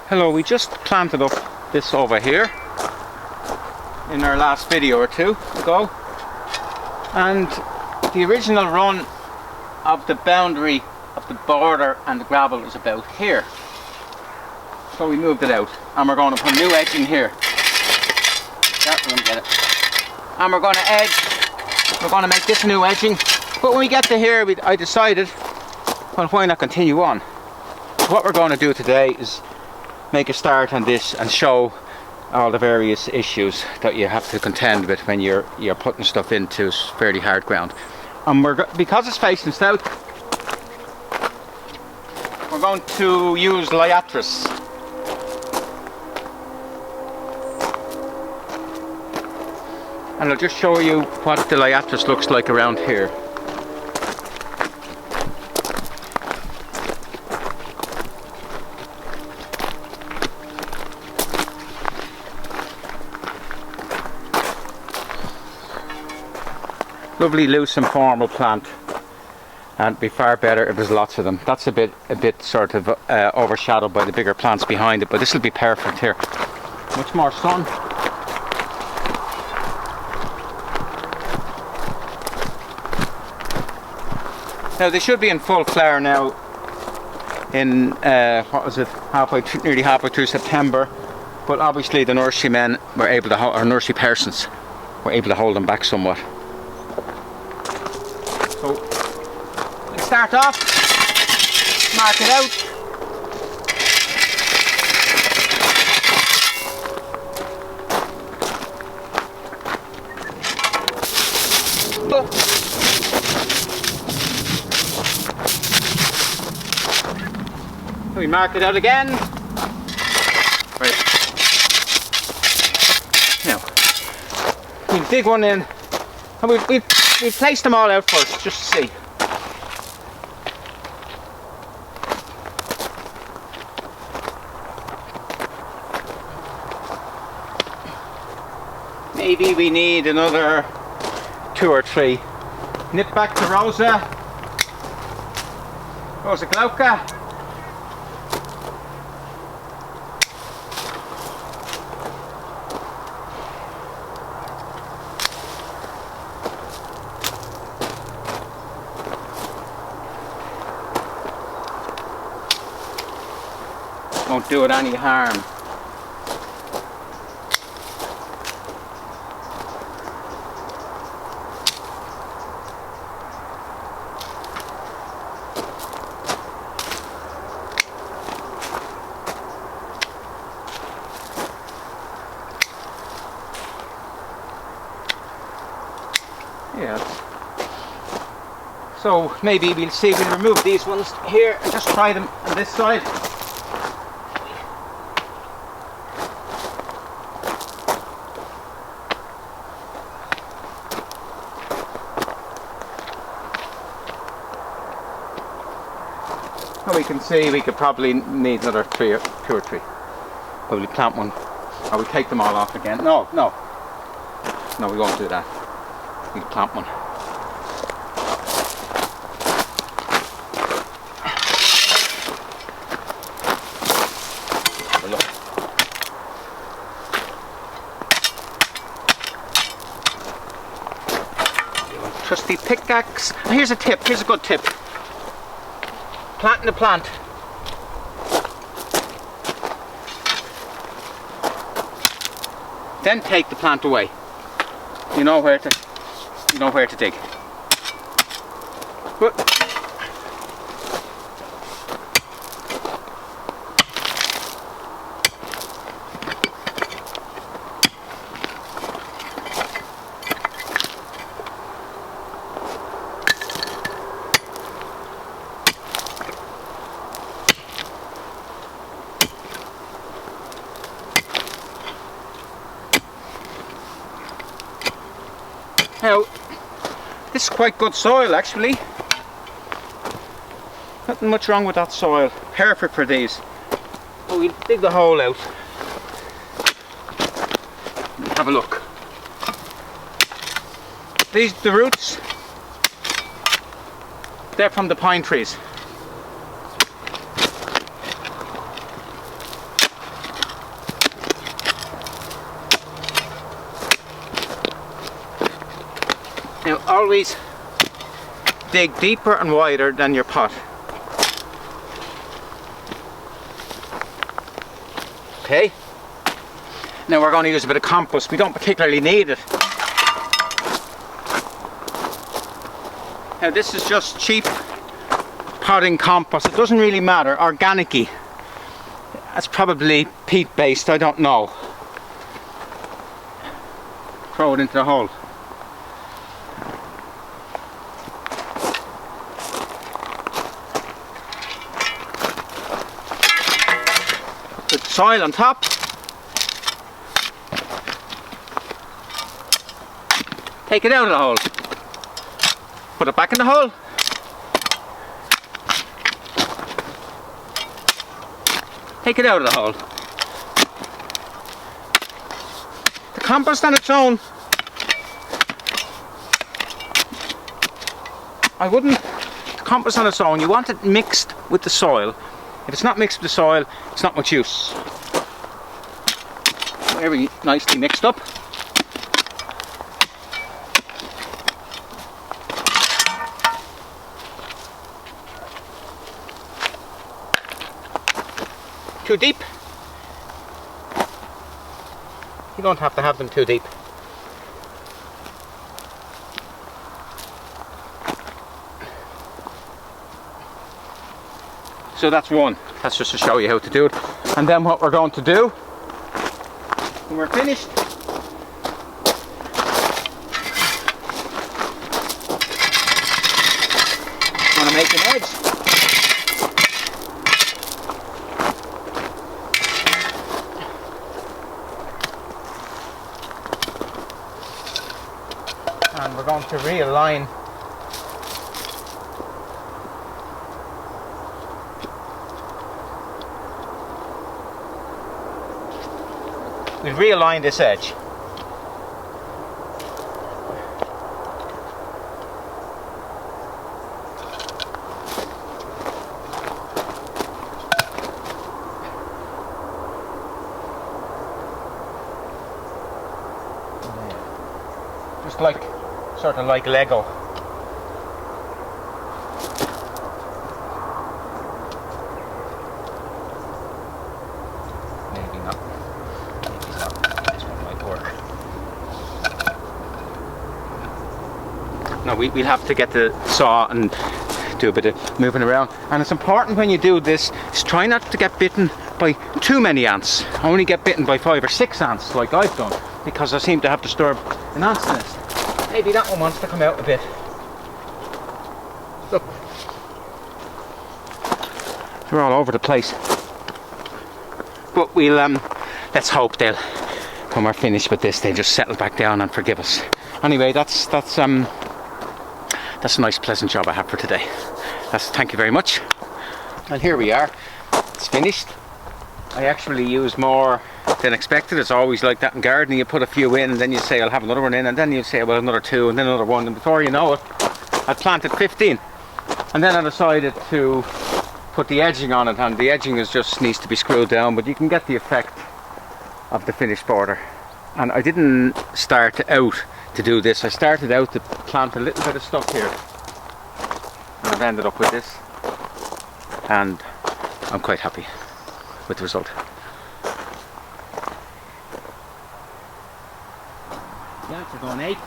Hello, we just planted up this over here in our last video or two ago, and the original run of the boundary of the border and the gravel is about here, so we moved it out and we're going to put a new edge in here. Yeah, we're going to get it, and we're going to edge. We're going to make this new edging, but when we get to here I decided, well, why not continue on. What we're going to do today is make a start on this and show all the various issues that you have to contend with when you're putting stuff into fairly hard ground. And because it's facing south, we're going to use Liatris. And I'll just show you what the Liatris looks like around here. Lovely loose and formal plant, and it'd be far better if there's lots of them. That's a bit sort of overshadowed by the bigger plants behind it, but this will be perfect here. Much more sun. Now they should be in full flower now in what was it, nearly halfway through September, but obviously the nurserymen were able to, or nursery persons were able to hold them back somewhat. So we start off, mark it out. We mark it out again. Right. Now we'll dig one in, and we've placed them all out first, just to see. Maybe we need another 2 or 3. Nip back to Rosa. Rosa glauca. Won't do it any harm. Yeah. So maybe we'll see if we remove these ones here and just try them on this side. We can see we could probably need another 2 or 3. But we'll plant one, or we'll take them all off again. No, we won't do that. We'll plant one. Have a look. Trusty pickaxe. Here's a tip. Here's a good tip. Planting the plant. Then take the plant away. You know where to dig. Good. Now, this is quite good soil actually. Nothing much wrong with that soil. Perfect for these. But we'll dig the hole out. Have a look. The roots, they're from the pine trees. Now always dig deeper and wider than your pot. Okay. Now we're going to use a bit of compost. We don't particularly need it. Now this is just cheap potting compost. It doesn't really matter. Organic-y. That's probably peat based, I don't know. Throw it into the hole. Put soil on top. Take it out of the hole. Put it back in the hole. Take it out of the hole. The compost on its own, I wouldn't, the compost on its own, you want it mixed with the soil. If it's not mixed with the soil, it's not much use. Very nicely mixed up. Too deep? You don't have to have them too deep. So that's one. That's just to show you how to do it. And then what we're going to do when we're finished, we're going to make an edge. And we're going to realign this edge. Just like, sort of like Lego. Maybe not. Maybe not. This one might work. No, we'll have to get the saw and do a bit of moving around. And it's important when you do this, is try not to get bitten by too many ants. Only get bitten by 5 or 6 ants like I've done, because I seem to have disturbed an ant's nest. Maybe that one wants to come out a bit. Look. They're all over the place. But we'll, let's hope they'll, when we're finished with this, they'll just settle back down and forgive us. Anyway, that's a nice pleasant job I have for today. Thank you very much. And here we are. It's finished. I actually used more than expected. It's always like that in gardening. You put a few in and then you say I'll have another one in, and then you say well another 2 and then another 1, and before you know it I've planted 15. And then I decided to put the edging on it, and the edging just needs to be screwed down, but you can get the effect of the finished border. And I didn't start out to do this. I started out to plant a little bit of stuff here, and I've ended up with this, and I'm quite happy with the result. Yeah, we're going 8.